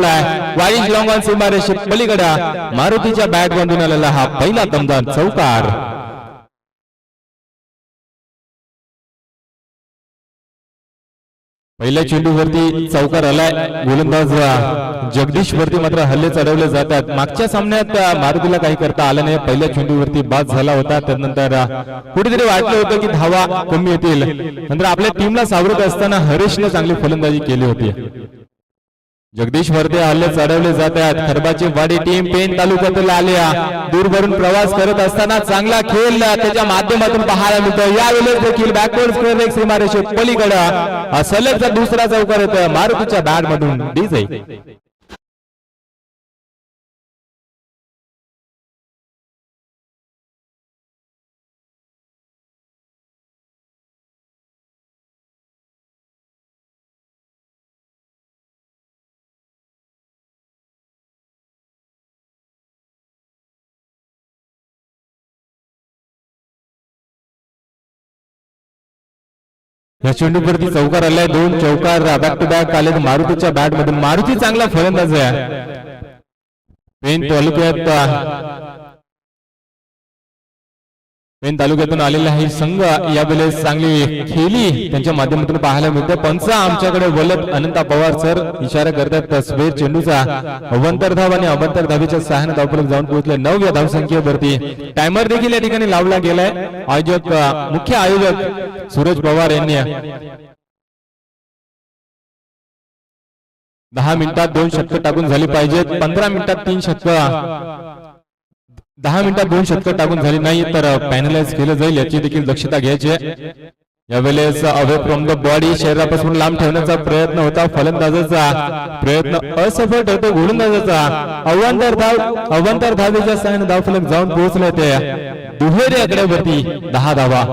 Wise long on सीमारेषे पलीकडे मारुतीच्या bat बांधून आलेला हा पहिला दमदार चौकार. पहिल्या चेंडूवरती चौकार आलाय. गोलंदाज जगदीश वरती मात्र हल्ले चढवले जातात. मागच्या सामन्यात मारुतीला काही करता आलं नाही. पहिल्या चेंडूवरती बाद झाला होता. त्यानंतर कुठेतरी वाटलं होतं की धावा कमी येतील. नंतर आपल्या टीमला सावरत असताना हरीशने चांगली फलंदाजी केली होती. जगदीश वरती हल्ले चढवले जातात. खरबाची वाडी टीम पेन तालुक्यातील आल्या दूरवरून प्रवास करत असताना चांगला खेळ त्याच्या माध्यमातून पाहायला मिळतो. यावेळेस देखील बॅकवर्ड स्क्वेअर लेग सीमारेषे पलीकडे सलगचा दुसरा चौकार येतो मारुतीच्या बॅट मधून. डीजे या चेंडूवरती चौकार आलाय. दोन चौकार बॅक टू बॅक आले मारुतीच्या बॅट मधून. मारुती चांगला फलंदाज आहे. पेन तालुक्यातून आलेला हे संघ यावेळेस चांगली खेळी त्यांच्या माध्यमातून पाहायला मिळते. पंच आमच्याकडे वलत अनंता पवार सर इशारा करतात स्वेर चेंडूचा अवंतर धाव आणि अवंतर धावेच्या सहाय्याने धावफलक जाऊन पोहोचले 9व्या धावसंख्येवरती. टायमर देखील या ठिकाणी लावला गेलाय. मुख्य आयोजक सूरज पवार यांनी 10 मिनिटात 2 शतकं टाकून झाली पाहिजेत. 15 मिनिटात 3 शतकं 10 मिनिटात 2 शतकं टाकून झाली नाही तर पॅनलाइज केलं जाईल याची देखील दक्षता घ्यायची आहे. यावेळेस अवे फ्रॉम द बॉडी शरीरापासून लांब ठेवण्याचा प्रयत्न होता. फलंदाजाचा प्रयत्न असफल ठरतो. गोलंदाजाचा अवंतर धावेच्या सहाय्याने धावफलक जाऊन पोहोचले. ते दुहेरी आकड्यावरती 10 धावा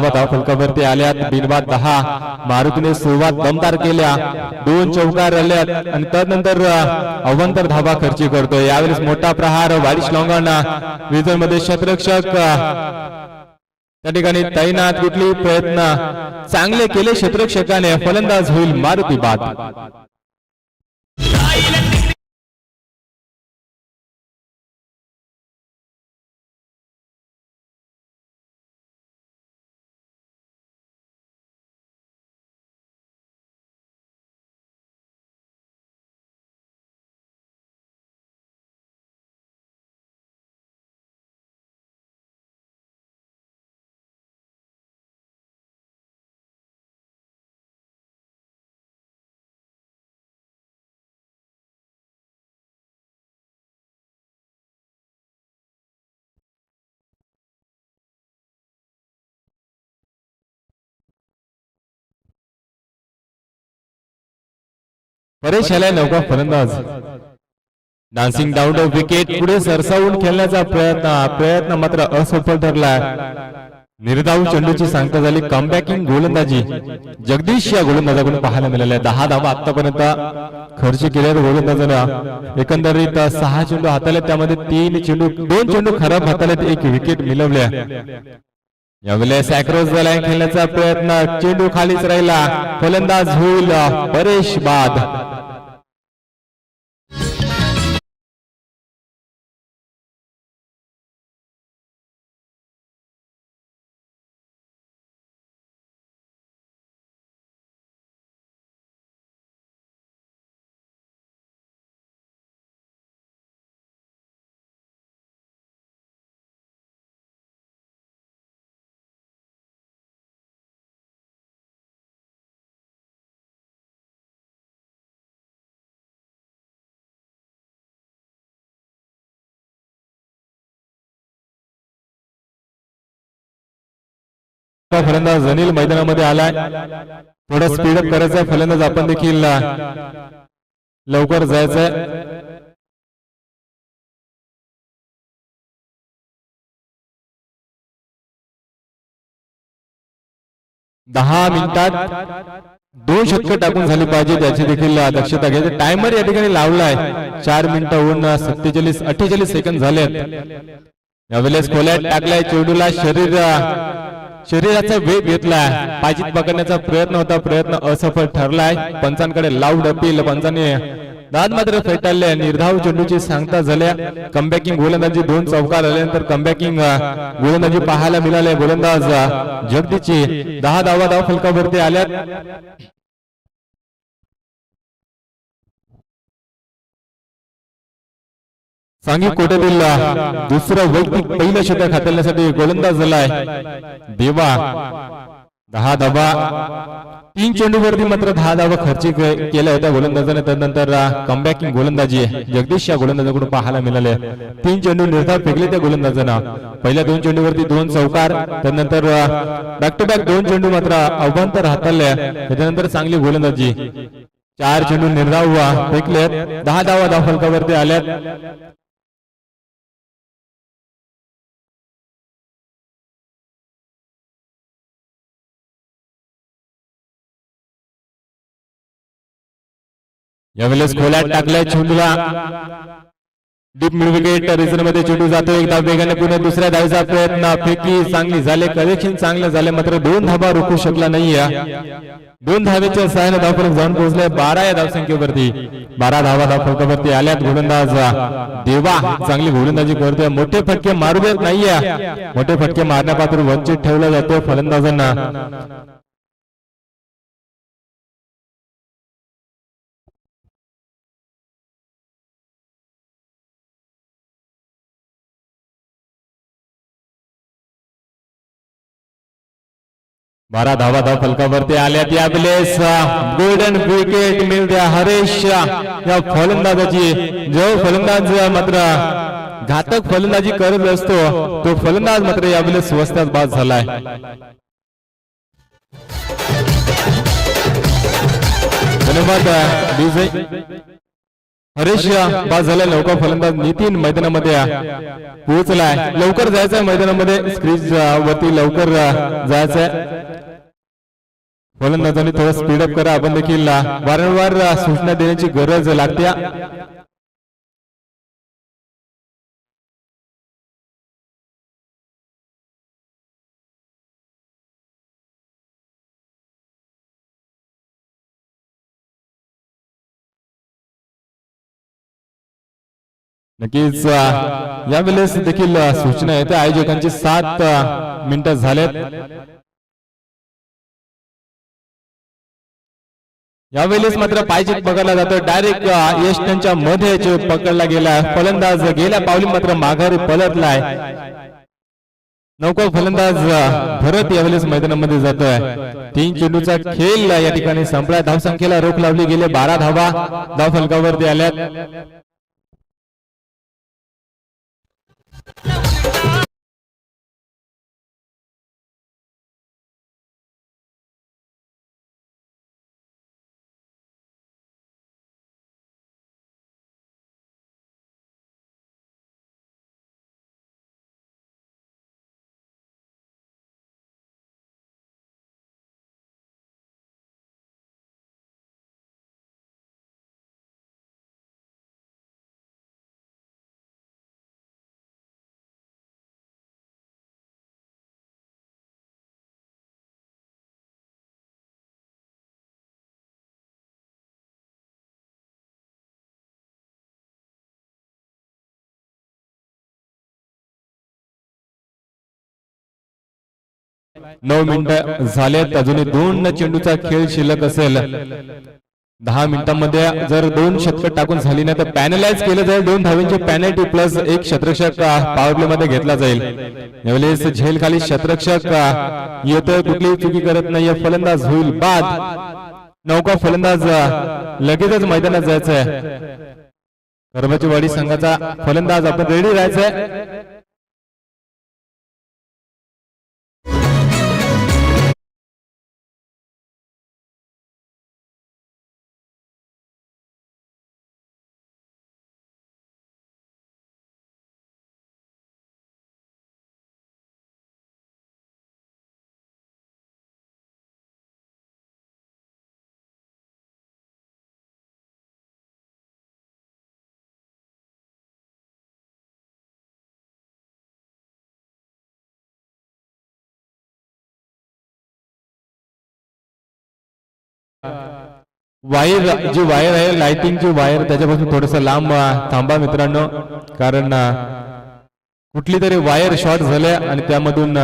धावफलकावरती आल्यात. बिनबाद 10. मारुतीने सुरुवात दमदार केल्या. 2 चौकार आल्यात आणि त्यानंतर अवंतर धावा खर्ची करतोय. यावेळेस मोठा प्रहार वाडिश लॉंगाना विजयमध्ये क्षेत्ररक्षक त्या ठिकाणी तैनात. कुठली प्रयत्न चांगले केले क्षेत्ररक्षकाने. फलंदाज होईल मारुती बाद. परेश आलाय नौका फलंदाज. डान्सिंग डाऊन द विकेट पुढे सरसावून खेळण्याचा प्रयत्न मात्र असफल ठरला. निर्धाव चेंडूची सांगता झाली. कमबॅकिंग गोलंदाजी जगदीश या गोलंदाजाकडून पाहायला मिळाल्या. 10 धावा आतापर्यंत खर्च केल्या गोलंदाजानं. एकंदरीत 6 चेंडू हाताळले. त्यामध्ये 2 चेंडू खराब हाताळले. 1 विकेट मिळवल्या. यावेळेस अॅक्रॉस द लाईन खेळण्याचा प्रयत्न. चेंडू खालीच राहिला. फलंदाज होईल परेश बाद. फलंदाज अनिल मैदानामध्ये आलाय. थोडं स्पीडअप करायचं. फलंदाज आपण देखील लवकर जायचंय. दहा मिनिटात 2 शतकं टाकून झाली पाहिजे त्याची देखील दक्षता घ्यायची. टायमर या ठिकाणी लावलाय. 4 मिनिटं होऊन 48 सेकंद झालेत. यावेळेस खोल्यात टाकलाय चेंडूला. शरीराचा वेग घेतलाय, पायजीत पकडण्याचा प्रयत्न होता, प्रयत्न असफल ठरलाय. पंचांकडे लाऊड अपील, पंचांनी दाद मात्र फेटाळले. निर्धाव चेंडूची सांगता झाल्या. कमबॅकिंग गोलंदाजी 2 चौकार आल्यानंतर कमबॅकिंग गोलंदाजी पाहायला मिळाले. गोलंदाज जगदीशची 10 धावा फलकावरती आल्यात. सांगी कोट्यातील दुसरं वैयक्तिक पहिलं शतक हाताळण्यासाठी गोलंदाज झालाय देवा. 10 धावा 3 चेंडूवरती मात्र 10 धावा खर्च केल्या होत्या गोलंदाजाने. त्यानंतर कमबॅकिंग गोलंदाजी जगदीश या गोलंदाजाकडून पाहायला मिळाले. 3 चेंडू निर्धाव फेकले त्या गोलंदाजानं. पहिल्या 2 चेंडूवरती 2 चौकार, त्यानंतर बॅक टू बॅक 2 चेंडू मात्र अवांतर हाताळले. त्यानंतर चांगली गोलंदाजी, 4 चेंडू निर्धाव फेकलेत. 10 धावा फलकावरती आल्यात. यावेळेस खोलात टाकलाय चेंडूला. डीप मिड विकेट रिझन मध्ये चेंडू जातो. एकदा वेगाने पुन्हा दुसऱ्या धावेचा प्रयत्न, फेकी चांगली झाले, कलेक्शन चांगलं झाले, मात्र 2 धावा रोखू शकला नाहीये. 2 धावेच्या सहाय्याने धावफलक जाऊन पोहोचले 12 या धावसंख्येवरती. 12 धावा धावफलकावरती आल्यात. गोलंदाज देवा चांगली गोलंदाजी करतोय. मोठे फटके मारू देत नाहीये. मोठे फटके मारण्यापासून वंचित ठेवला जातो फलंदाजांना. बारा धावा फलकावरती आल्यात. यावेळेस गोल्डन विकेट मिळते हरेश या फलंदाजाची. जो फलंदाज मात्र घातक फलंदाजी करत असतो तो फलंदाज मात्र यावेळेस स्वस्तात बाद झालाय. धन्यवाद हरेश बाद झाला. लवकर फलंदाज नितीन मैदानामध्ये पोहोचलाय. लवकर जायचंय मैदानामध्ये, स्क्रीज वरती लवकर जायचंय. फलंदाजांनी थोडं स्पीडअप करा. आपण देखील वारंवार सूचना देण्याची गरज लागते. नक्कीच यावेळेस देखील सूचना येते. आयोजकांची 7 मिनिटं झालेत. यावेळेस मात्र पायचीत पकडला जातो. डायरेक्ट यष्टांच्या मध्ये पकडला गेला. फलंदाज गेल्या पावली मात्र माघारी पलटलाय. नौका फलंदाज भरत यावेळेस मैदानामध्ये जातोय. 3 चेंडूचा खेळ या ठिकाणी संपला. धावसंख्येला रोख लावली गेली. 12 धावा धावफलकावरती आल्यात. नऊ मिनिटं झालेत. अजूनही 2 चेंडूचा खेळ शिल्लक असेल. 10 मिनिटांमध्ये जर 2 शतक टाकून झाली नाही तर पॅनलाइज केलं जाईल. 2 धावांची पेनल्टी प्लस 1 शतरक्षक पॉवर प्ले मध्ये घेतला जाईल. यावेळेस झेल खाली शतरक्षक येतोय, कुठलीही चुकी करत नाहीये. फलंदाज होईल बाद. नौका फलंदाज लगेचच मैदानात जायचंय. करबाचीवाडी संघाचा फलंदाज आपण रेडी राहायचंय. वायर जी वायर आहे लाइटिंगची वायर त्याच्यापासून थोडस लांब थांबा मित्रांनो, कारण कुठली तरी वायर शॉर्ट झाले आणि त्यामधून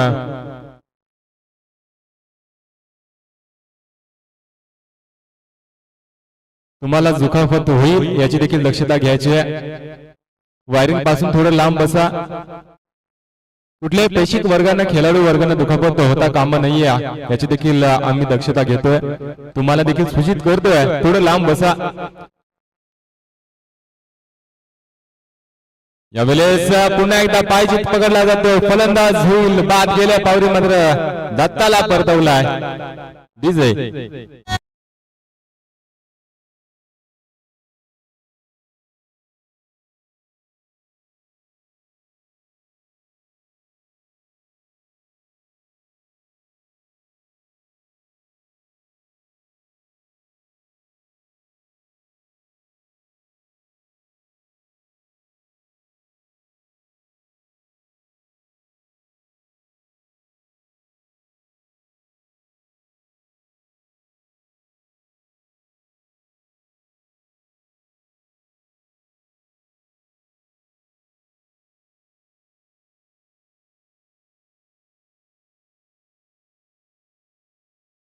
तुम्हाला दुखापत होईल याची देखील दक्षता घ्यायची आहे. वायरिंग पासून थोडं लांब बसा. कुठल्याही पेशिक वर्गाने खेळाडू वर्गाने दुखापत होता कामा नाहीये याची देखील आम्ही दक्षता घेतोय. तुम्हाला देखील सूचित करतोय थोडं लांब बसा. यावेळेस पुन्हा एकदा पाय जीत पकडला जातो. फलंदाज होईल बाद. गेल्या पावरी मात्र दत्ताला परतवलाय विजय.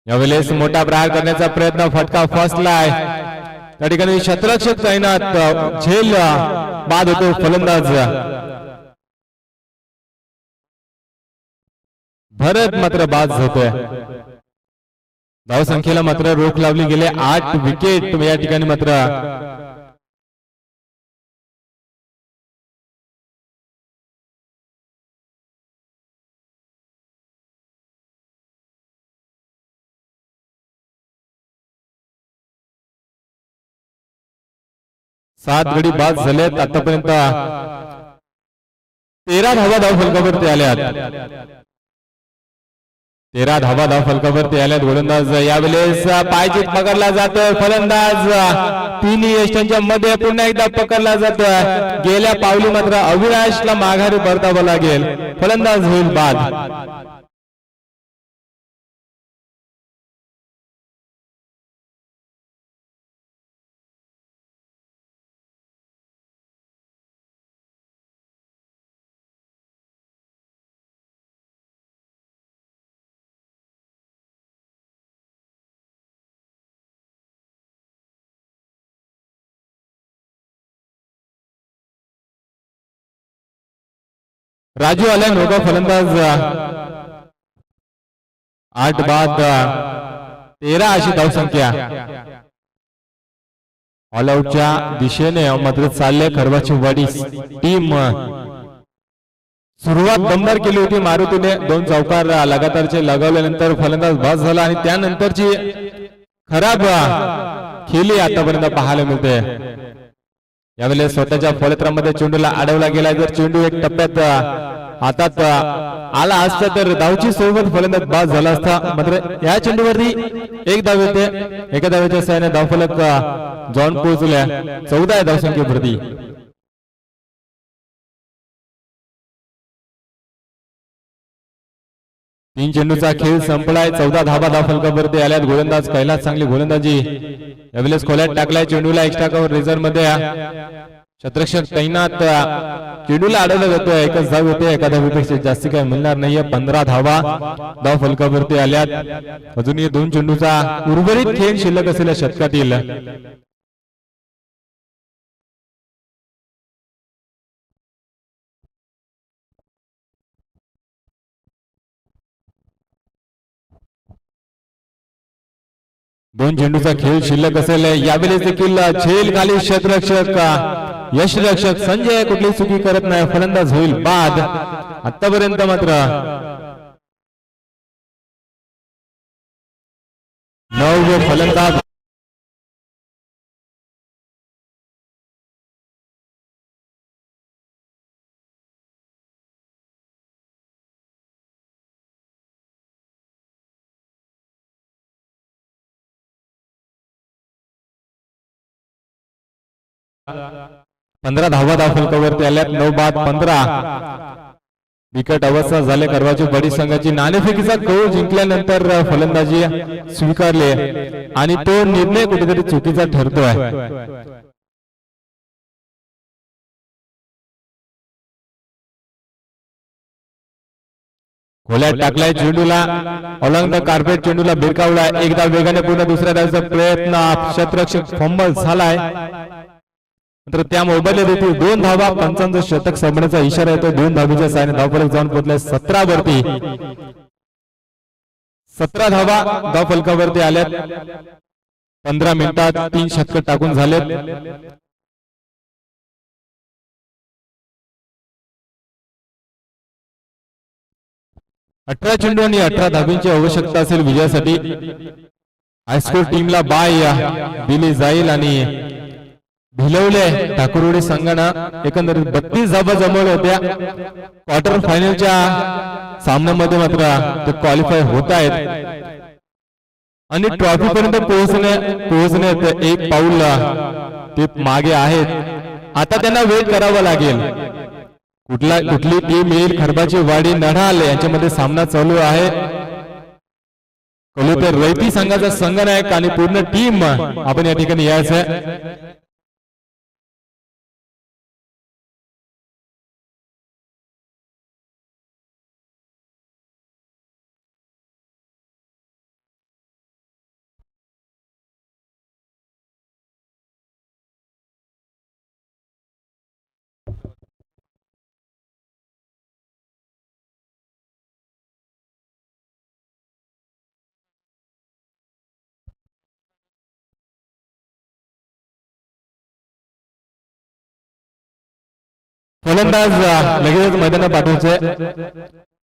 यावेळेस मोठा प्रहार करण्याचा प्रयत्न, फटका फसलाय. त्या ठिकाणी शतरक्षक तैनात, झेल बाद होतो फलंदाज. भरत मात्र बाद होतोय. धावसंख्येला मात्र रोख लावली गेले. 8 विकेट या ठिकाणी मात्र 7 गडी बाद झालेत. आतापर्यंत 13 धावा धाव फलकावरती आल्यात. 13 धावा धाव फलकावरती आल्यात. गोलंदाज यावेळेस पायजीत पकडला जातोय. फलंदाज तिन्ही यष्टांच्या मध्ये पुन्हा एकदा पकडला जातोय. गेल्या पावली मात्र अविनाशला माघारी परतावं लागेल. फलंदाज होईल बाद. राजू आला नोका फलंदाज. 8 बाद 13 अशी धावसंख्या. ऑल आउटच्या दिशेने मात्र चालले खरवाची वाडी टीम. सुरुवात दमदार केली होती मारुतीने. 2 चौकार लगातारचे लगावल्यानंतर फलंदाज बाद झाला आणि त्यानंतरची खराब खेळी आतापर्यंत पाहायला मिळते. यावेळेस स्वतःच्या फलंदाजामध्ये चेंडूला अडवला गेला. जर चेंडू एक टप्प्यात हातात आला असता तर धावची सोबत फलंदाज बाद झाला असता. मात्र या चेंडूवरती एक धाव येते. एका धावेच्या सहाय्याने धावफलक जॉन पोहोचल्या 14 धावसंख्येवरती. तीन चेंडूचा खेळ संपलाय. 14 धावा धावफलकावरती आल्यात. गोलंदाज कैलास चांगली गोलंदाजी यावेळेस खोल्यात टाकलाय. चेंडूला एक्स्ट्रा कव्हर रिझर्व्ह मध्ये. शतरक्षक तैनात. चेंडूला अडवलं जातोय. एकच धाव होते. एका धावेपेक्षा जास्ती काही मिळणार नाहीये. 15 धावा धाव फलकावरती आल्यात. अजूनही 2 चेंडूचा उर्वरित खेळ शिल्लक असलेल्या षटकातील. दोन चेंडूचा खेळ शिल्लक असेल. यावेळेस देखील झेल खाली क्षेत्ररक्षक यशरक्षक संजय कुठली चुकी करत नाही. फलंदाज होईल बाद. आतापर्यंत मात्र 9 फलंदाज. पंधरा धावा धाव फलकावरती आल्यात. 9 बाद 15. विकट अवस्था झाले करवाची बडी संघाची नाणेफेकीचा कौल जिंकल्यानंतर फलंदाजी स्वीकारली आणि तो निर्णय कुठेतरी चुकीचा ठरतोय. खोल्यात टाकलाय चेंडूला अलॉंग द कार्पेट चेंडूला भिरकावला एकदा वेगाने पूर्ण दुसऱ्या धावेचा प्रयत्न क्षेत्ररक्षक फंबल झालाय तर त्या मोबाईल देखील 2 धावा पंचांचं शतक संपण्याचा इशारा येतो. 2 धावेच्या साहाय्याने धावफलक जाऊन पोहोचलाय 17 वरती 17 धावा धावफलकावरती आल्यात 15 मिनिटात 3 शतक टाकून झालेत. अठरा चेंडू आणि 18 धाब्यांची आवश्यकता असेल विजयासाठी. हायस्कूल टीमला बाय दिली जाईल आणि भिलवले ठाकुरवाडी संघानं एकंदरीत 32 धाबा जमवल्या होत्या. क्वार्टर फायनलच्या सामन्यामध्ये मात्र ते क्वालिफाय होत आहेत आणि ट्रॉफी पर्यंत पोहोचण्यात एक पाऊल ते मागे आहेत. आता त्यांना वेट करावा लागेल. कुठली टीम येईल. खरबाची वाडी नढाल यांच्यामध्ये सामना चालू आहे. कलुतर रयती संघाचा संघनायक आणि पूर्ण टीम आपण या ठिकाणी यायचं. फलंदाज लगेच मैदानात पाठवायचे.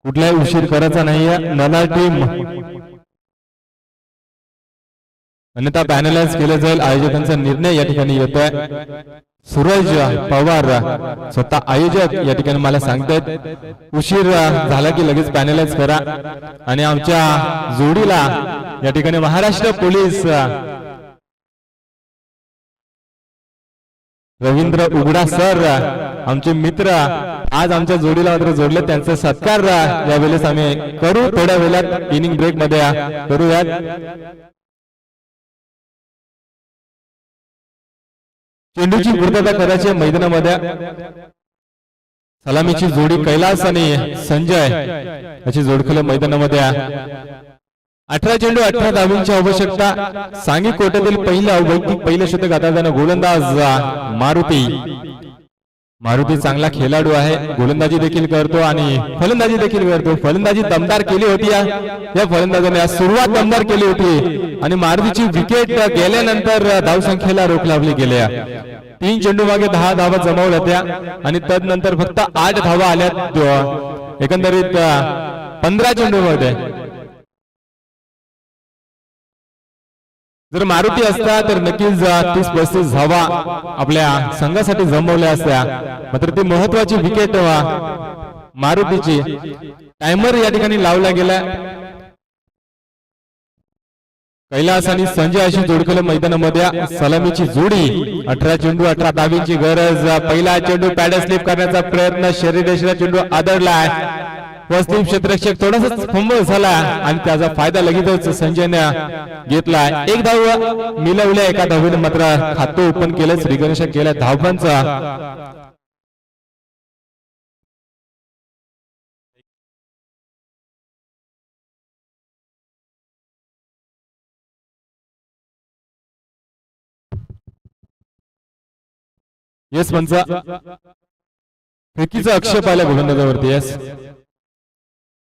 कुठलाही उशीर करायचा नाहीये. नला टीम अन्यथा पॅनलाइज केलं जाईल. आयोजकांचा निर्णय या ठिकाणी येतोय. सूरज पवार स्वतः आयोजक या ठिकाणी मला सांगतायत उशीर झाला की लगेच पॅनलाइज करा. आणि आमच्या जोडीला या ठिकाणी महाराष्ट्र पोलीस रवींद्र उघडा सर आमचे मित्र आज आमच्या जोडीला मात्र जोडले. त्यांचा सत्कार यावेळेस आम्ही करू. थोड्या वेळात इनिंग ब्रेक मध्ये करूयात. चेंडूची पूर्तता करायची मैदानामध्ये. सलामीची जोडी कैलास आणि संजय याची जोडखोल मैदानामध्ये. 18 चेंडू 18 धावांची आवश्यकता. सांगी कोट्यातील पहिलं शतक आता जाणं गोलंदाज मारुती चांगला खेळाडू आहे. गोलंदाजी देखील करतो आणि फलंदाजी देखील करतो. फलंदाजी दमदार केली होती. या फलंदाजाने सुरुवात दमदार केली होती आणि मारुतीची विकेट गेल्यानंतर धावसंख्येला रोख लावली गेल्या. 3 चेंडू मागे 10 धावा जमवल्या होत्या आणि तदनंतर फक्त 8 धावा आल्यात एकंदरीत 15 चेंडू मध्ये. जर मारुती असता तर नक्कीच 30-35 धावा आपल्या संघासाठी जमवल्या असत्या. मात्र ती महत्वाची विकेट मारुतीची टायमर या ठिकाणी लावला गेला. कैलास आणि संजय अशी जोडखोल मैदानामध्ये. सलामीची जोडी 18 चेंडू 18 धावींची गरज. पहिला चेंडू पॅड स्लिप करण्याचा प्रयत्न. शरीरेषेला चेंडू आदळलाय. पश्चिम क्षेत्ररक्षक थोडासा फंबल झाला आणि त्याचा फायदा लगेचच संजयने घेतलाय. एक धाव मिळवल्या. एका धावेने मात्र खातं ओपन केलं. श्रीगणेश केल्या धावपंचा. येस पंचा फेकीचा आक्षेप आला गोलंदाजावरती. येस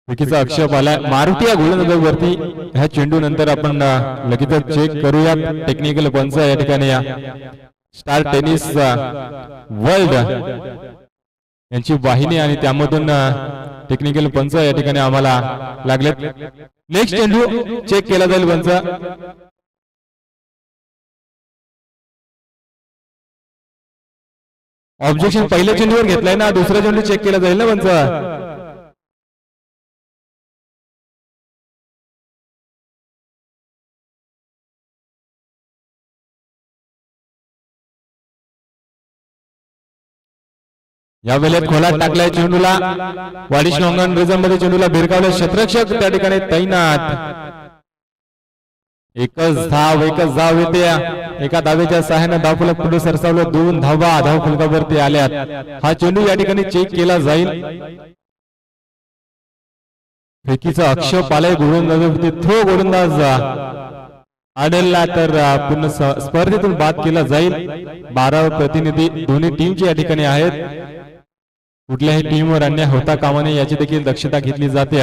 विकीचा आक्षेप आलाय. मारुती या गोलंदाजावरती. ह्या चेंडू नंतर आपण लगेच चेक करूया. टेक्निकल पंच या ठिकाणी स्टार टेनिस वर्ल्ड यांची वाहिनी आणि त्यामधून टेक्निकल पंच या ठिकाणी आम्हाला लागलेत. नेक्स्ट चेंडू चेक केला जाईल पंच. ऑब्जेक्शन पहिल्या चेंडूवर घेतलाय ना. दुसरा चेंडू चेक केला जाईल ना पंच. या वेळेत खोलात टाकलाय चेंडूला वाडिश लोंगण रिझन मध्ये चेंडूला भिरकावले क्षेत्ररक्षक त्या ठिकाणी तैनात एकच धाव येते एका धावेच्या सहाय्याने धावफलक पुढे सरसावलं 2 धावा धावफलकावरती आल्यात हा चेंडू या ठिकाणी चेक केला जाईल फेकीचा आक्षेप आलाय गोलंदाजावरती तो गोलंदाज आढळला तर पूर्ण स्पर्धेतून बाद केला जाईल 12 प्रतिनिधी दोन्ही टीमचे या ठिकाणी आहेत कुठल्याही टीमवर अन्याय होता कामा नये याची देखील दक्षता घेतली जाते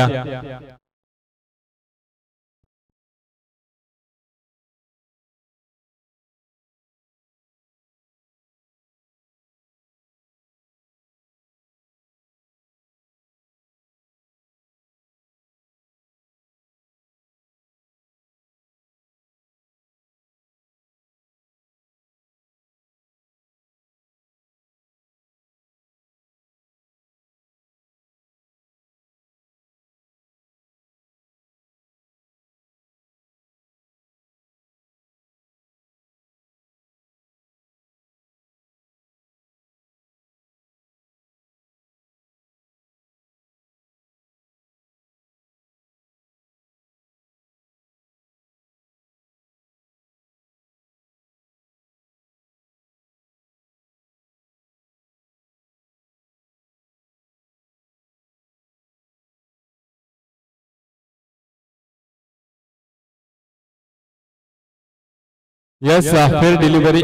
यस फेअर डिलिव्हरी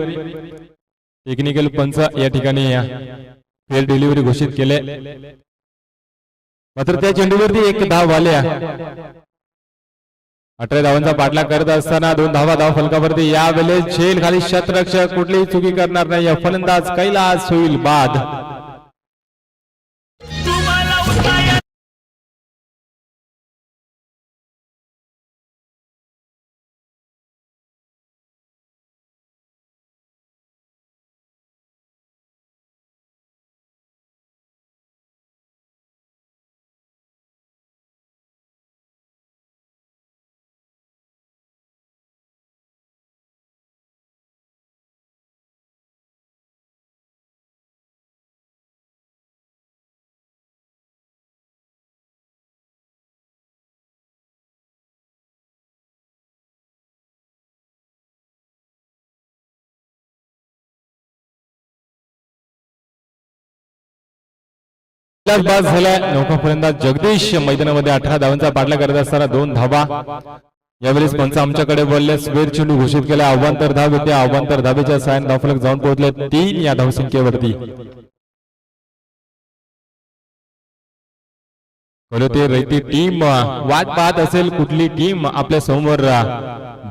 टेक्निकल पंच या ठिकाणी फेअर डिलिव्हरी घोषित केले मात्र त्या चेंडूवरती एक धाव आल्या 18 धावांचा पाठलाग करत असताना 2 धावा धाव फलकावरती या वेळेस झेल खाली क्षेत्ररक्षक कुठलीही चुकी करणार नाही फलंदाज कैलास होईल बाद बाद झाला नौका फलंदाज जगदीश मैदानामध्ये 18 धावांचा पाठलाग करत असताना 2 धावा यावेळेस पंच आमच्याकडे बोलले स्वेर चेंडू घोषित केला आव्हांतर धाव येते आव्हांतर धावेच्या साहाय्याने धावफलक जाऊन पोहोचले 3 या धावसंख्येवरती ते रैती टीम वाट पाहत असेल कुठली टीम आपल्या समोर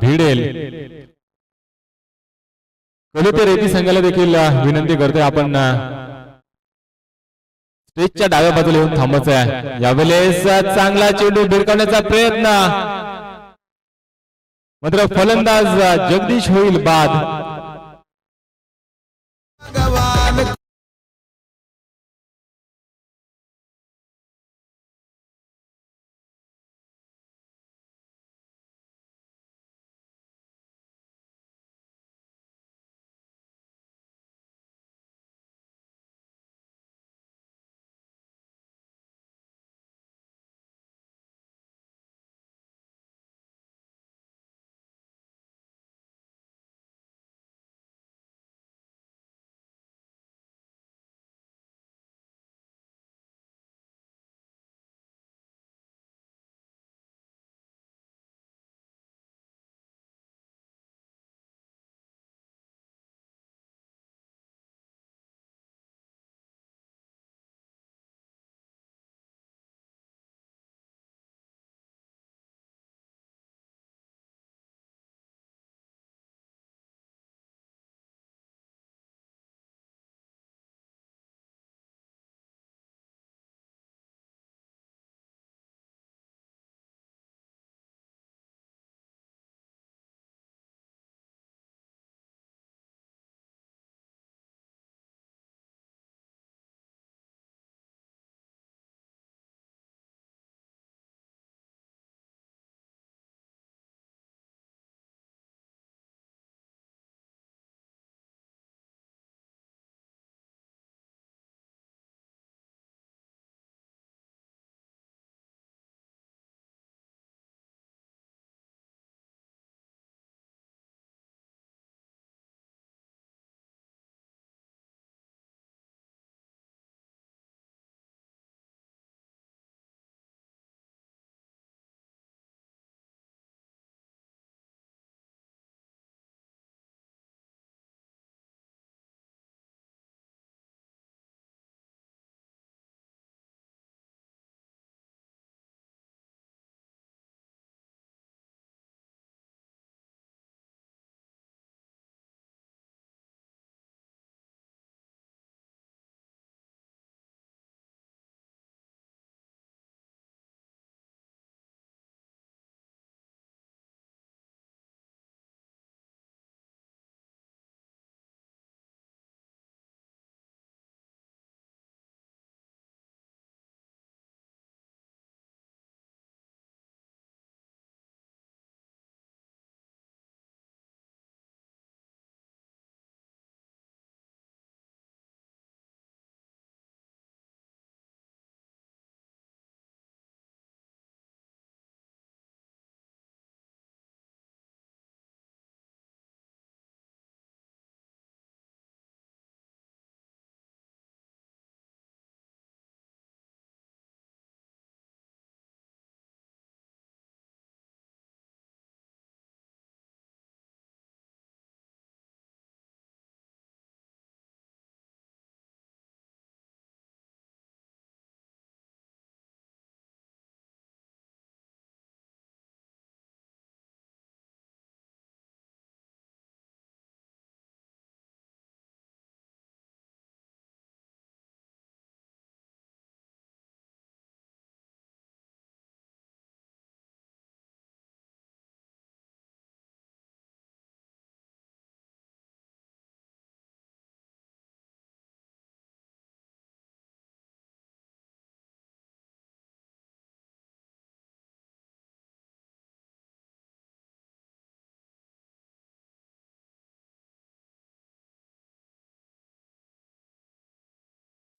भिडेल ते रैती संघाला देखील विनंती करतोय आपण स्टेजच्या डाव्या बाजूला येऊन थांबायचं आहे यावेळेस चांगला चेंडू भिरकावण्याचा प्रयत्न मात्र फलंदाज जगदीश होईल बाद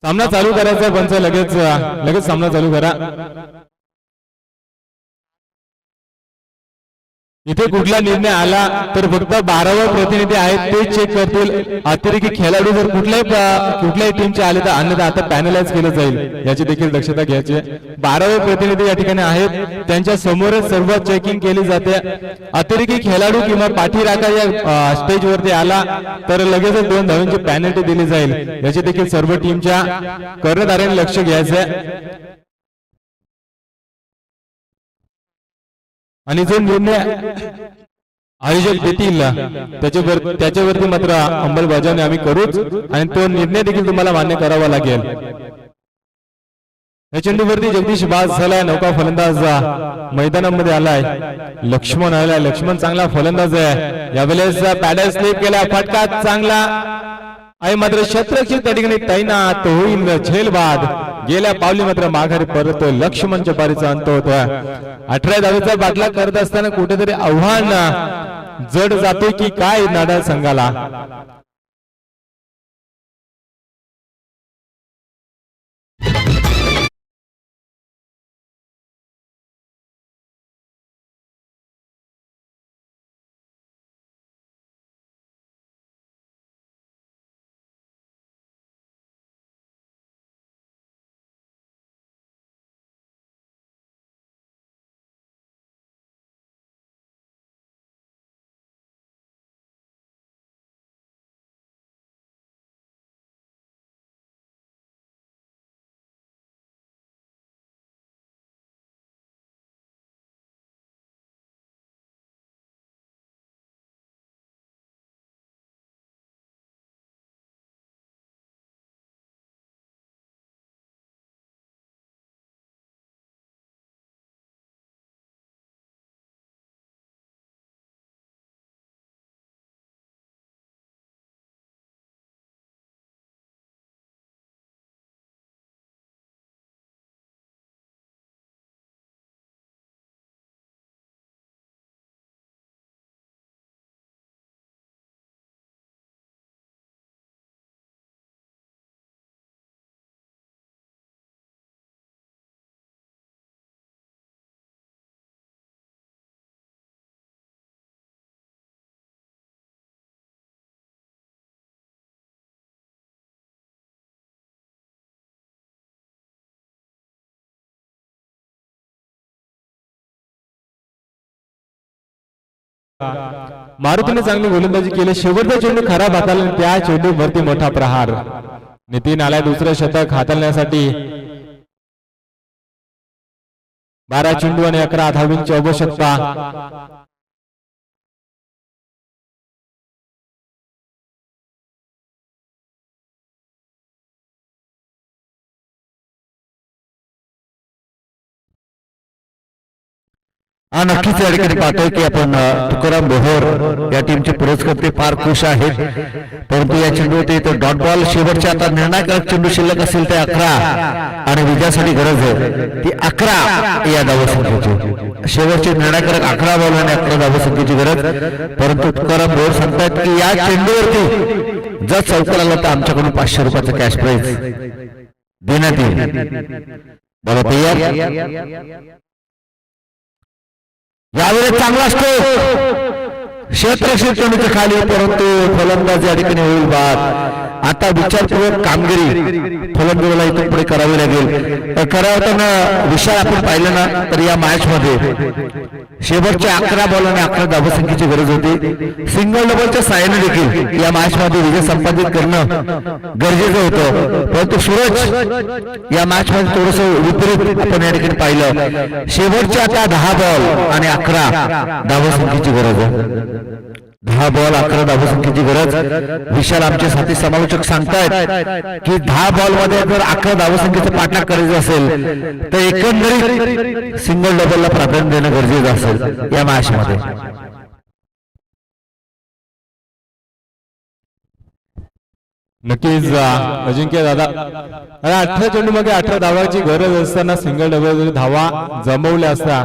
सामना चालू करायचा पंच, लगेच लगेच सामना चालू करा. इथे कुठला निर्णय आला तर फक्त 12वे प्रतिनिधी आहेत ते चेक करतील. अतिरिक्त खेळाडू जर कुठल्याही टीमचे आले तर अन्यथा आता पॅनलाइज केलं जाईल, याची देखील दक्षता घ्यायची. 12वे प्रतिनिधी या ठिकाणी आहेत, त्यांच्या समोरच सर्व चेकिंग केली जाते. अतिरिक्त खेळाडू किंवा पाठीराखा या स्टेज वरती आला तर लगेचच 2 धावांची पॅनल्टी दिली जाईल, याची देखील सर्व टीमच्या कर्णधारांनी लक्ष घ्यायचंय. आणि जो निर्णय आयोजक देतील त्याच्यावरती मात्र अंमलबजावणी आम्ही करूच, आणि तो निर्णय देखील तुम्हाला मान्य करावा लागेल. या चेंडूवरती जगदीश बाद झालाय, नौका फलंदाज मैदानामध्ये आलाय. लक्ष्मण आलाय, लक्ष्मण चांगला फलंदाज आहे. यावेळेस पॅडल स्लिप केला, फटका चांगला आहे मात्र क्षेत्ररक्षक त्या ठिकाणी तैनात होईल. झेल बाद, गेल्या पावली मात्र माघारी परतोय. लक्ष्मणच्या पारीचा अंत होतोय. 18 धावेचा बाटला करत असताना कुठेतरी आव्हान जड जाते की काय नाडाळ संघाला. मारुतीने चांगली गोलंदाजी केली. शेवटचा चेंडू खराब हाताळला, त्या चेंडूवरती मोठा प्रहार. नितीन आलाय दुसरं शतक हाताळण्यासाठी. 12 चेंडू आणि 11 धावांची आवश्यकता. नक्कीच या ठिकाणी पाहतोय की आपण तुकाराम बोहोर या टीमचे पुरस्कर्ते फार खुश आहेत, परंतु या चेंडूवरती तो डॉट बॉल शेवटच्या आता निर्णायक चेंडू शिल्लक असेल ते 11 आणि विजयासाठी गरज आहे ती 11 या धावसंख्येची. शेवटचे निर्णायक 11 बॉल आणि 11 धावसंख्येची गरज, परंतु तुकाराम बोहोर सांगतात की या चेंडूवरती जर चौकार आला तर आमच्याकडून 500 रुपयाचं कॅश प्राइज देण्यात येईल. बघा तयार. यावेळेस चांगला असतो क्षेत्ररक्षक चेंडूच्या खाली, परंतु फलंदाज या ठिकाणी होईल बाद. आता विचारपूर्वक कामगिरी फलंदाजाला इथून पुढे करावी लागेल. करावताना विषय आपण पाहिलं ना तर या मॅच मध्ये शेवटच्या 11 बॉल आणि 11 धावसंख्येची गरज होती. सिंगल डबलच्या साहाय्याने देखील या मॅच मध्ये विजय संपादित करणं गरजेचं होतं, परंतु सूरज या मॅच मध्ये थोडस विपरीत आपण या ठिकाणी पाहिलं. शेवटच्या आता 10 बॉल आणि 11 धावसंख्येची गरज आहे. 10 बॉल 11 धावसंख्येची गरज. विशाल आमचे साथी समालोचक सांगतायत की 10 बॉल मध्ये जर 11 धावसंख्येचा पाठलाग करायचा असेल तर एकंदरीत सिंगल डबलला प्राधान्य देणं गरजेचं असेल या मॅच मध्ये. नक्कीच अजिंक्य दादा, 18 चेंडू मध्ये 18 धावाची गरज असताना सिंगल डबल धावा जमवल्या असता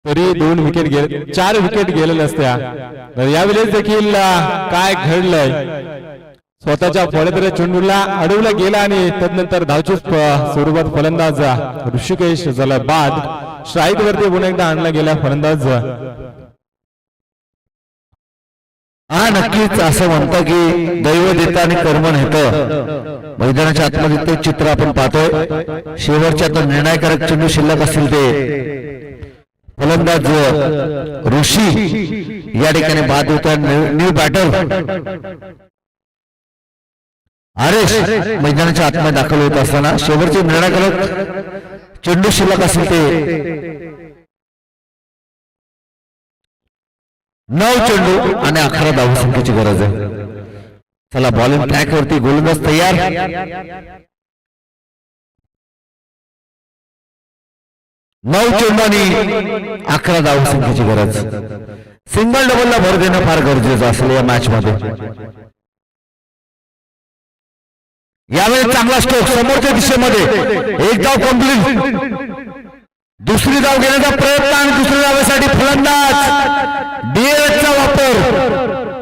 तरी 2 विकेट गेले, 4 विकेट गेलेल्या असत्या. तर यावेळेस देखील काय घडलंय, स्वतःच्या फळेदऱ्या चेंडूला अडवला गेला आणि तदनंतर धावची स्वरूपात फलंदाज ऋषिकेश झाला बाद. स्ट्राईक वरती पुन्हा एकदा आणला गेला फलंदाज. हा नक्कीच असं म्हणतं की दैव देतं आणि कर्म नेतं. मैदानाच्या आतमध्ये ते चित्र आपण पाहतोय. शेवटच्या तर निर्णायकारक चेंडू शिल्लक असतील ते फलंदाज ऋषी या ठिकाणी बाद होता. न्यू बॅटर आरेश मैदानाच्या आतमध्ये दाखल होत असताना शेवटचे निर्णायकारक चेंडू शिल्लक असेल ते 9 चेंडू आणि 11 धावसंख्येची गरज आहे. चला बॉलिंग ट्रॅक वरती गोलंदाज तयार. नऊ चेंडू आणि 11 धावसंख्येची गरज. सिंगल डबलला भर देणं फार गरजेचं असेल या मॅच मध्ये. यावेळी चांगला स्ट्रोक समोरच्या दिशेमध्ये एक धाव कंप्लीट. दुसरी धाव घेण्याचा प्रयत्न आणि दुसऱ्या धावेसाठी फलंदाज डीएलचा वापर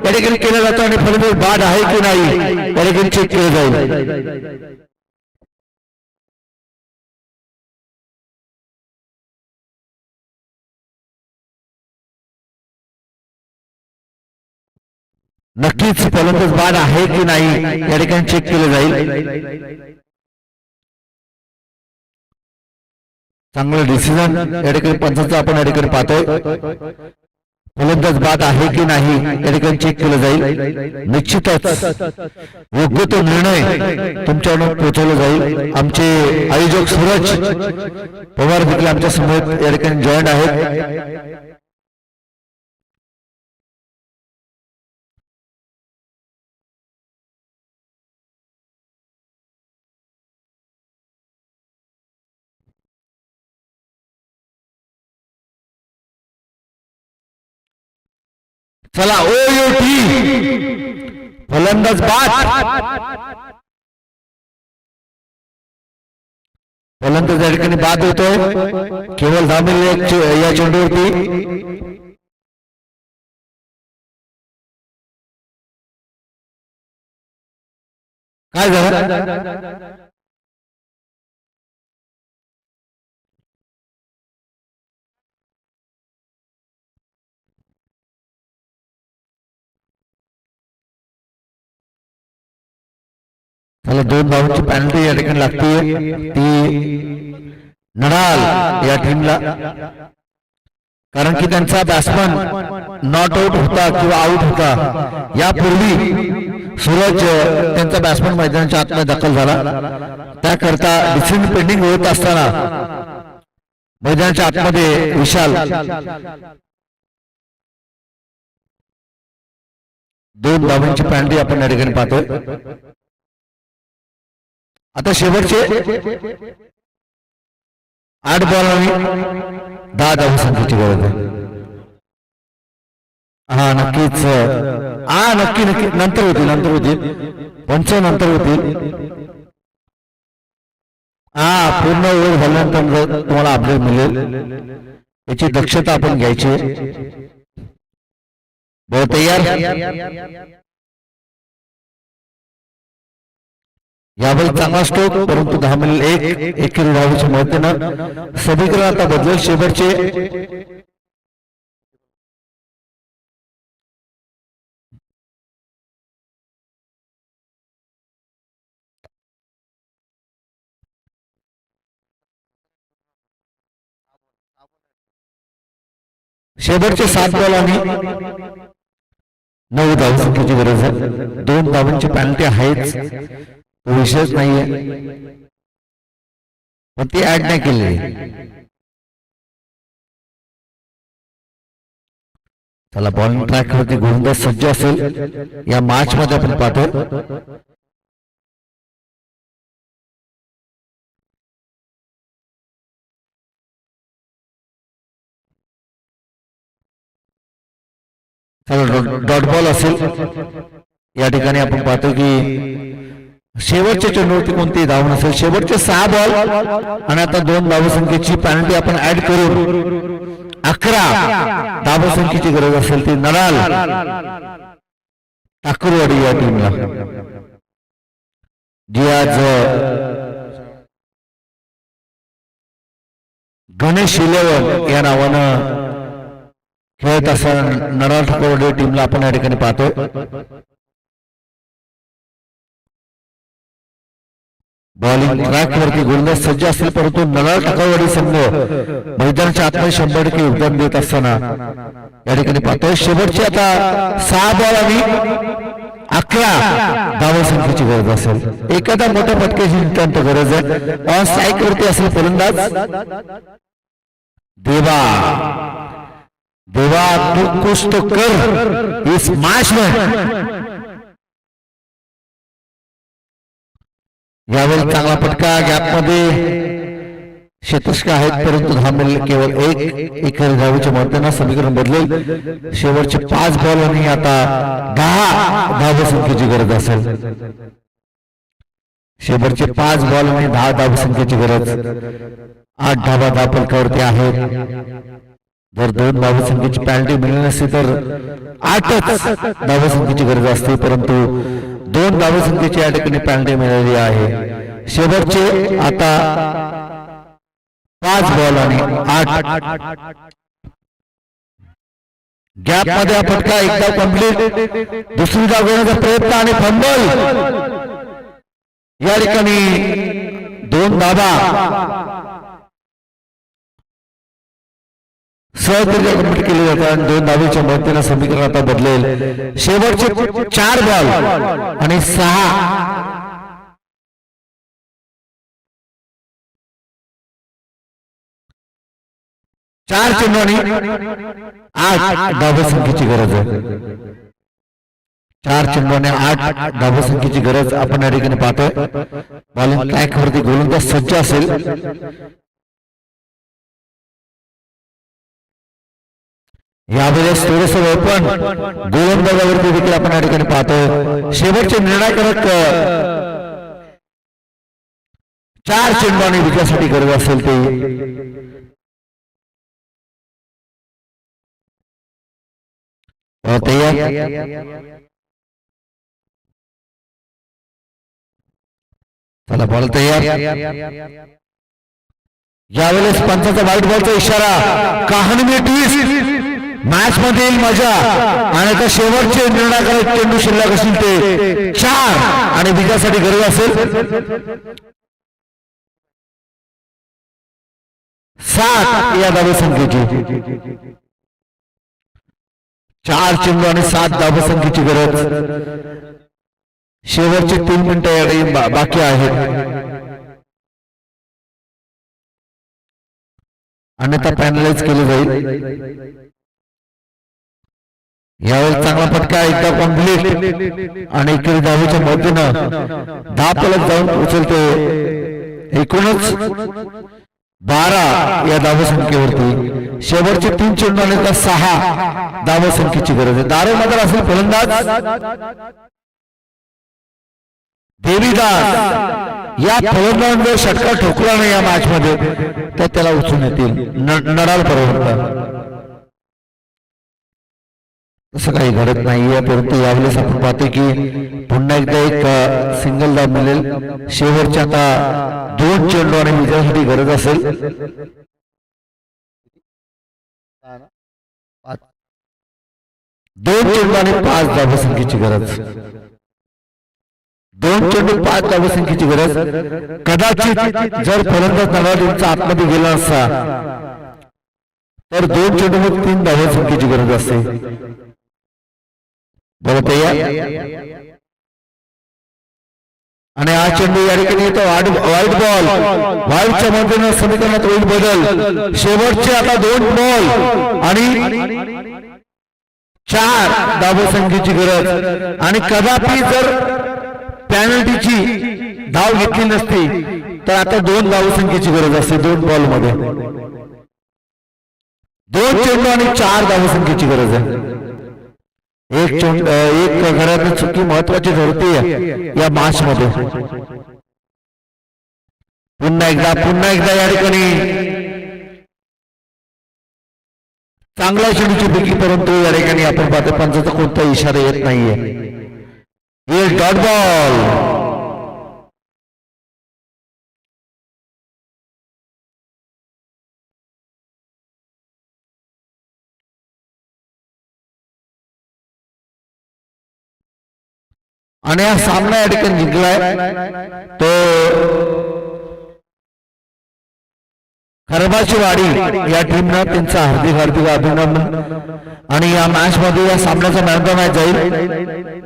या ठिकाणी केला जातो आणि फलंदाज बाद आहे की नाही या ठिकाणी चेक केलं जाईल. नक्कीच फलंदाज बाद आहे की नाही या ठिकाणी चेक केलं जाईल. चांगलं डिसिजन या ठिकाणी पंचाचं आपण या ठिकाणी पाहतोय. फलंदाज बाद आहे की नाही या ठिकाणी चेक केलं जाईल. निश्चितच योग्य तो निर्णय तुमच्याकडून पोहोचवला जाईल. आमचे आयोजक सूरज पवार देखील आमच्या समोर या ठिकाणी जॉईंट आहेत. चला OUT फलंदाज बाद. फलंदाज या ठिकाणी बाद होतोय. केवळ 10 मिनिट या चेंडूवरती. काय झालं? त्याला 2 धावांची पेनल्टी या ठिकाणी लागते ती नडाल या टीमला. कारण की त्यांचा बॅट्समन नॉट आउट होता किंवा आउट होता. यापूर्वी सूरज त्यांचा बॅट्समन मैदानाच्या आतमध्ये दाखल झाला. त्याकरता डिसिजन पेंडिंग होत असताना मैदानाच्या आतमध्ये विशाल 2 धावांची पेनल्टी आपण या ठिकाणी पाहतोय. आता शेवटचे 8 बॉल आणि 10 धावसंख्येची गरज आहे. हा नक्कीच नक्की नंतर होतील पंच नंतर होतील. पूर्ण ओव्हर झाल्यानंतर तुम्हाला अपडेट मिळेल. याची दक्षता आपण घ्यायची. बहुत तयार. यावेळी चांगला स्ट्रोक परंतु 10 मिनिट एक धावेच्या मदतीनं समीकरण आता बदलेल. शेवटचे शेवटचे 7 बॉल आणि 9 धावसंख्येची गरज आहे. 2 धावांची पेनल्टी आहेच, विषयच नाहीये, पण ती ऍड नाही केली. चला बॉलिंग ट्रॅक वरती गोलंदाज सज्ज असेल या मॅच मध्ये आपण पाहतो. डॉट बॉल असेल या ठिकाणी आपण पाहतो की शेवटच्या चेंडूवरती कोणतीही धाव नसेल. शेवटचे 6 बॉल आणि आता 2 धावसंख्येची पेनल्टी आपण ऍड करून 11 धावसंख्येची गरज असेल ती नडाल ठाकूरवाडी या टीमला. जी आज गणेश 11 या नावानं खेळत असताना नराल ठाकरवाडी टीमला आपण या ठिकाणी पाहतोय. बॉलिंग ट्रॅक वरती गोलंदाज सज्ज असतील, परंतु नराल ठाकरवाडी संघ मैदानाच्या आतमध्ये 100% योगदान देत असताना या ठिकाणी पाहतोय. शेवटचे आता 6 बॉल आणि 11 धावसंख्येची गरज असेल. एखादा मोठ्या फटक्याची नितांत गरज आहे. ऑन स्ट्राईक वरती असेल फलंदाज देवा. देवा तू कुछ तो कर इस मैच में. यावेळी चांगला फटका गॅपमध्ये क्षेत्ररक्षक आहेत, परंतु धाव केवळ एक धावेच्या मदतीने समीकरण बदलेल. शेवटचे 5 बॉल आणि आता 10 धावसंख्येची गरज असेल. शेवटचे 5 बॉल आणि 10 धावसंख्येची गरज. 8 धावा धावफलकावरती आहेत. जर 2 धावसंख्येची पॅनल्टी मिळाली नसती तर 8च धावसंख्येची गरज असते, परंतु 2 धावसंख्येची या ठिकाणी पॅनल्टी मिळाली आहे. शेवटचे आता 5 बॉल आणि 8. गॅप मध्ये हा फटका एकदा कंप्लीट. दुसरी धाव घेण्याचा प्रयत्न आणि फंबल. या ठिकाणी 2 धावा सहजरित्या कंप्लीट केली जातात आणि 2 धावेच्या मदतीने समीकरण आता बदलेल. शेवटचे 4 बॉल आणि 6. 4 चेंडू आणि 8 धावसंख्येची गरज आहे. 4 चेंडू आणि 8 धावसंख्येची गरज आपण या ठिकाणी पाहतोय. बॉलिंग ट्रॅक वरती गोलंदाज सज्ज असेल. यावेळेस थोडस ओपन गोलंदाजावरती देखील आपण या ठिकाणी पाहतोय. शेवटचे निर्णायक 4 चेंडू आणि विजयासाठी गरज असेल ते. चला बॉल तयार. यावेळेस पंचाचा व्हाईट बॉलचा इशारा. कहाणी में ट्विस्ट. मॅच मध्ये येईल मजा आणि आता शेवटचे निर्णायक चेंडू शिल्लक असतील ते 4 आणि विजयासाठी गरज असेल 7 या धावसंख्येची. 4 चेंडू आणि 7 धावसंख्येची गरज. शेवटचे 3 मिनिटं बाकी आहेत. अन्यथा पॅनलाइज केले जाईल. यावेळी चांगला फटका एकदा कॉम्प्लीट आणि एकेरी धावेच्या मदतीनं 10 पलक जाऊन उचलते. एकूणच 12 या धावसंख्येवरती. शेवटचे 3 चेंडू आणि 6 धावसंख्येची गरज आहे. दारोमदार असेल फलंदाज देवीदास. या फलंदाजाने जर षटकार ठोकला नाही या मॅच मध्ये तर त्याला उचलून येतील नडाल पर्यंत. तसं काही घडत नाहीये, परंतु यावेळेस आपण पाहतो की पुन्हा एकदा एक सिंगल धाव मिळेल. शेवटच्या आता 2 चेंडू आणि विजयासाठी गरज असेल. 2 चेंडू आणि 5 धावसंख्येची गरज. 2 चेंडू 5 धावसंख्येची गरज. कदाचित जर फलंदाज नवाजुद्दीनचा आतमध्ये गेला असता तर 2 चेंडू 3 धावसंख्येची गरज असते. बरोबर तयार. आणि हा चेंडू या ठिकाणी येतो व्हाईट बॉल. व्हाईटच्या मधून समीकरणात होईल बदल. शेवटचे आता 2 बॉल आणि 4 धावसंख्येची गरज. आणि कदापि जर पॅनल्टीची धाव घेतली नसती तर आता 2 धावसंख्येची गरज असते 2 बॉल मध्ये. 2 चेंडू आणि 4 धावसंख्येची गरज आहे. एक घरातली चुकी महत्वाची ठरते या मॅच मध्ये. पुन्हा एकदा या ठिकाणी चांगला चेंडूची पैकी, परंतु या ठिकाणी आपण पाहतो पंचाचा कोणता इशारा येत नाहीये. Dot ball. आणि हा सामना या ठिकाणी जिंकलाय तो खरबाची वाडी या टीमनं त्यांचं हार्दिक हार्दिक अभिनंदन आणि या मॅच मध्ये या सामन्याचा मॅन ऑफ द मॅच जाईल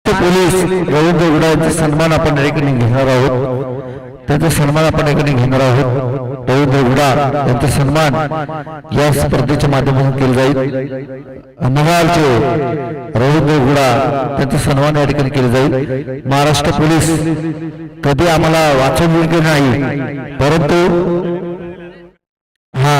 पोलीस रवींद्र गुडा यांचा सन्मान आपण या ठिकाणी घेणार आहोत त्यांचा सन्मान आपण या ठिकाणी घेणार आहोत रवींद्र गुडा यांचा सन्मान या स्पर्धेच्या माध्यमातून केला जाईल महालचे रवींद्र गुडा त्यांचा सन्मान या ठिकाणी केला जाईल महाराष्ट्र पोलीस कधी आम्हाला वाचवले की नाही परंतु हा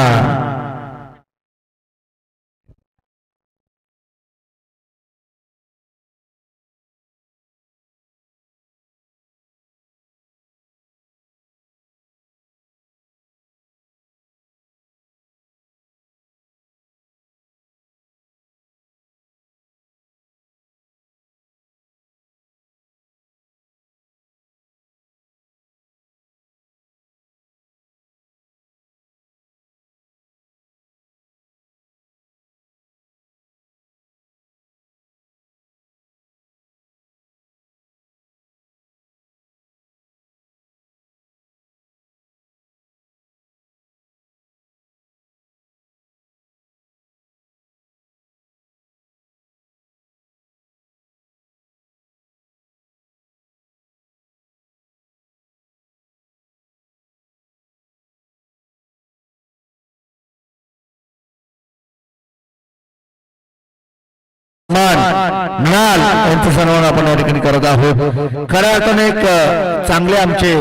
मृणाल यांचा सन्मान आपण या ठिकाणी करत आहोत खऱ्या अर्थाने एक चांगले आमचे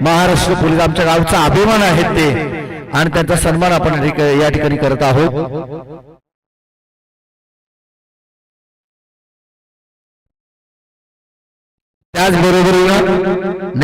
महाराष्ट्र पोलीस आमच्या गावचा अभिमान आहेत ते आणि त्यांचा सन्मान आपण या ठिकाणी करत आहोत त्याचबरोबर